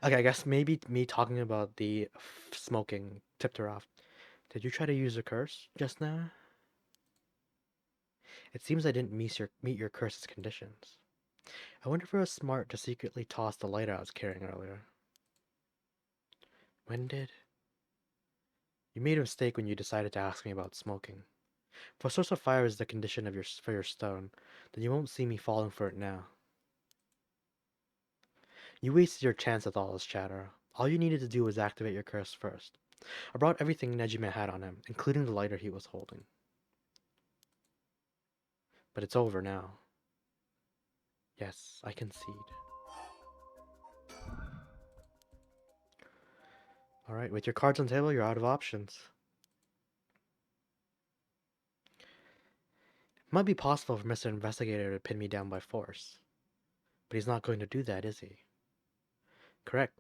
Okay, I guess maybe me talking about the smoking tipped her off. Did you try to use a curse just now? It seems I didn't meet your curse's conditions. I wonder if it was smart to secretly toss the lighter I was carrying earlier. When did... You made a mistake when you decided to ask me about smoking. If a source of fire is the condition of for your stone, then you won't see me falling for it now. You wasted your chance with all this chatter. All you needed to do was activate your curse first. I brought everything Nejime had on him, including the lighter he was holding. But it's over now. Yes, I concede. Alright, with your cards on the table, you're out of options. It might be possible for Mr. Investigator to pin me down by force. But he's not going to do that, is he? Correct.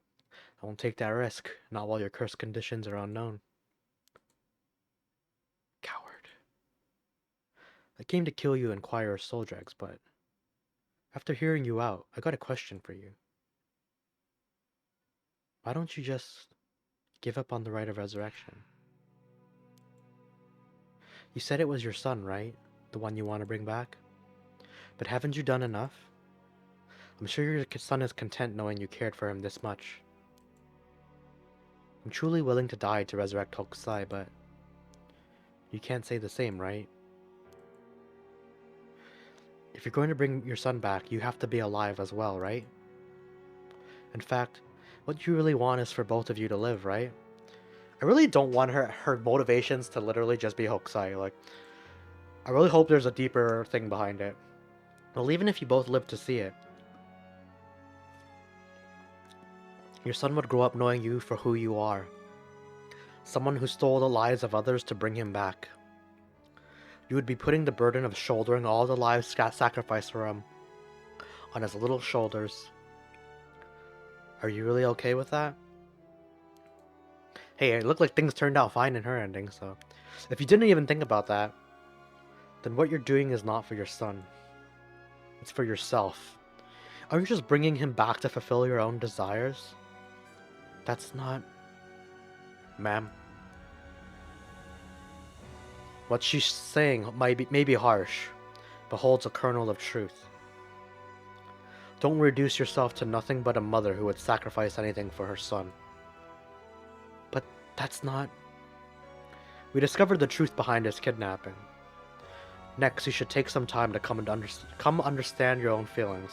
I won't take that risk, not while your curse conditions are unknown. Coward. I came to kill you and acquire your soul dregs, but after hearing you out, I got a question for you. Why don't you just give up on the right of resurrection? You said it was your son, right? The one you want to bring back? But haven't you done enough? I'm sure your son is content knowing you cared for him this much. I'm truly willing to die to resurrect Hokusai, but you can't say the same, right? If you're going to bring your son back, you have to be alive as well, right? In fact, what you really want is for both of you to live, right? I really don't want her motivations to literally just be Hokusai. Like, I really hope there's a deeper thing behind it. Well, even if you both live to see it, your son would grow up knowing you for who you are. Someone who stole the lives of others to bring him back. You would be putting the burden of shouldering all the lives sacrificed for him on his little shoulders. Are you really okay with that? Hey, it looked like things turned out fine in her ending, so... If you didn't even think about that, then what you're doing is not for your son. It's for yourself. Are you just bringing him back to fulfill your own desires? That's not... Ma'am. What she's saying may be harsh, but holds a kernel of truth. Don't reduce yourself to nothing but a mother who would sacrifice anything for her son. But that's not... We discovered the truth behind his kidnapping. Next, you should take some time to come understand your own feelings.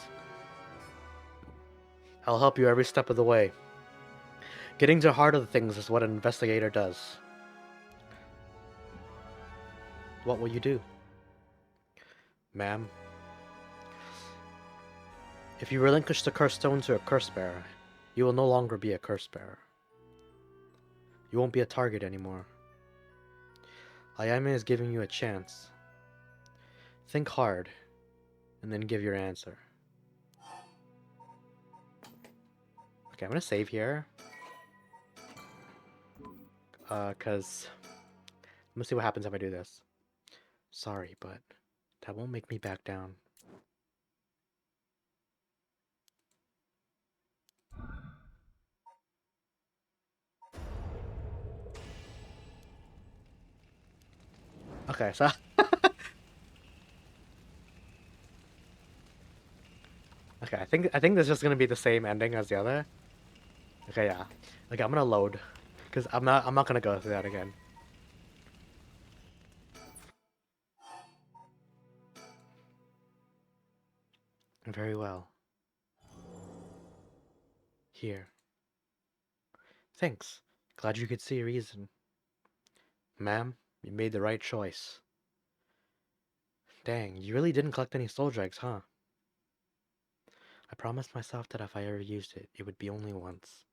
I'll help you every step of the way. Getting to the heart of things is what an investigator does. What will you do? Ma'am, if you relinquish the cursed stone to a curse bearer, you will no longer be a curse bearer. You won't be a target anymore. Ayame is giving you a chance. Think hard, and then give your answer. Okay, I'm gonna save here. Cause... Let me see what happens if I do this. Sorry, but that won't make me back down. Okay, so... Okay, I think this is just gonna be the same ending as the other. Okay, yeah. Okay, I'm gonna load. Because I'm not gonna go through that again. Very well. Here. Thanks. Glad you could see a reason. Ma'am, you made the right choice. Dang, you really didn't collect any soul dregs, huh? I promised myself that if I ever used it, it would be only once.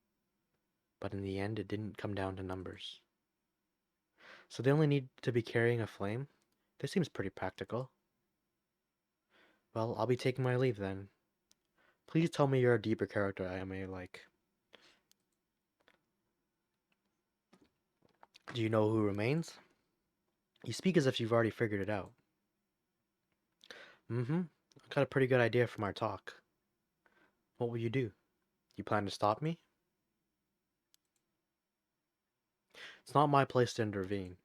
But in the end, it didn't come down to numbers. So they only need to be carrying a flame? This seems pretty practical. Well, I'll be taking my leave then. Please tell me you're a deeper character I may like. Do you know who remains? You speak as if you've already figured it out. Mm-hmm. I got a pretty good idea from our talk. What will you do? You plan to stop me? It's not my place to intervene.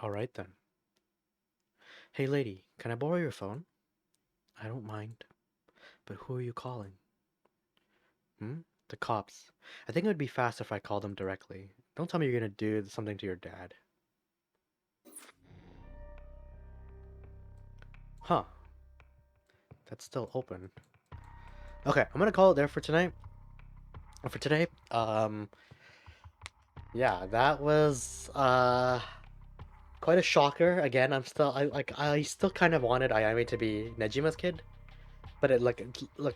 Alright then. Hey lady, can I borrow your phone? I don't mind. But who are you calling? The cops. I think it would be faster if I called them directly. Don't tell me you're gonna do something to your dad. Huh. That's still open. Okay, I'm gonna call it there for tonight. For today. Yeah, that was quite a shocker. Again, I still kind of wanted Ayame to be Nejima's kid. But it look,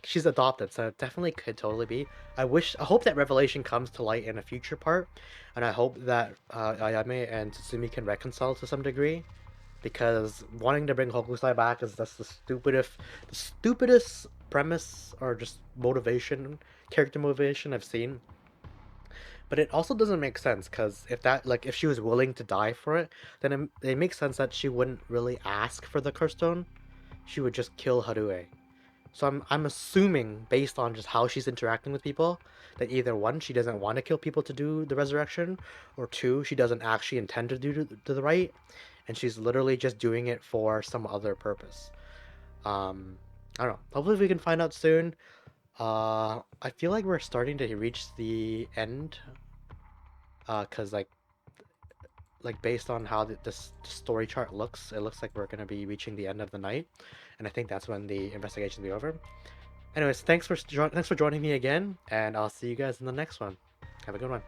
she's adopted, so it definitely could totally be. I hope that revelation comes to light in a future part, and I hope that Ayame and Tsutsumi can reconcile to some degree, because wanting to bring Hokusai back is just the stupidest premise or just character motivation I've seen. But it also doesn't make sense because if that like if she was willing to die for it, then it makes sense that she wouldn't really ask for the curse stone. She would just kill Harue. So I'm assuming based on just how she's interacting with people that either one she doesn't want to kill people to do the resurrection, or two she doesn't actually intend to do the right, and she's literally just doing it for some other purpose. Um, I don't know. Hopefully we can find out soon. I feel like we're starting to reach the end. Cause like based on how this story chart looks, it looks like we're gonna be reaching the end of the night, and I think that's when the investigation will be over. Anyways, thanks for joining me again, and I'll see you guys in the next one. Have a good one.